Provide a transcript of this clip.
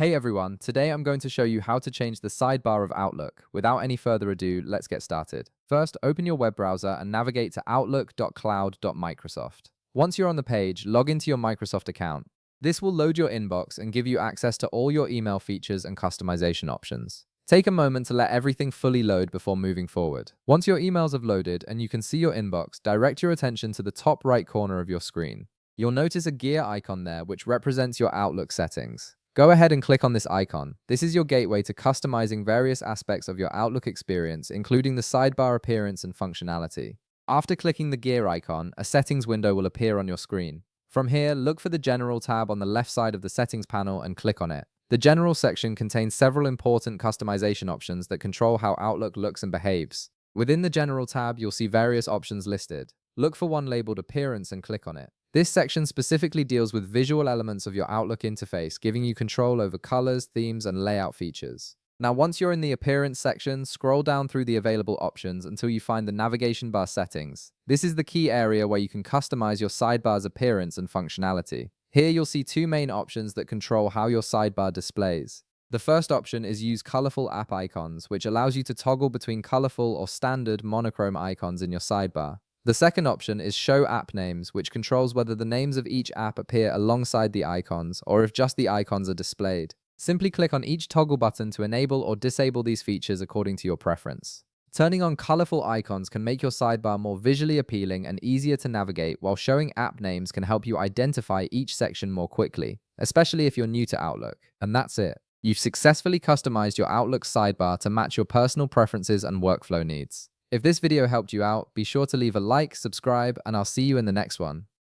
Hey everyone, today I'm going to show you how to change the sidebar of Outlook. Without any further ado, let's get started. First, open your web browser and navigate to outlook.cloud.microsoft. Once you're on the page, log into your Microsoft account. This will load your inbox and give you access to all your email features and customization options. Take a moment to let everything fully load before moving forward. Once your emails have loaded and you can see your inbox, direct your attention to the top right corner of your screen. You'll notice a gear icon there which represents your Outlook settings. Go ahead and click on this icon. This is your gateway to customizing various aspects of your Outlook experience, including the sidebar appearance and functionality. After clicking the gear icon, a settings window will appear on your screen. From here, look for the General tab on the left side of the settings panel and click on it. The General section contains several important customization options that control how Outlook looks and behaves. Within the General tab, you'll see various options listed. Look for one labeled Appearance and click on it. This section specifically deals with visual elements of your Outlook interface, giving you control over colors, themes, and layout features. Now, once you're in the Appearance section, scroll down through the available options until you find the navigation bar settings. This is the key area where you can customize your sidebar's appearance and functionality. Here you'll see two main options that control how your sidebar displays. The first option is Use Colorful App Icons, which allows you to toggle between colorful or standard monochrome icons in your sidebar. The second option is Show App Names, which controls whether the names of each app appear alongside the icons or if just the icons are displayed. Simply click on each toggle button to enable or disable these features according to your preference. Turning on colorful icons can make your sidebar more visually appealing and easier to navigate, while showing app names can help you identify each section more quickly, especially if you're new to Outlook. And that's it. You've successfully customized your Outlook sidebar to match your personal preferences and workflow needs. If this video helped you out, be sure to leave a like, subscribe, and I'll see you in the next one.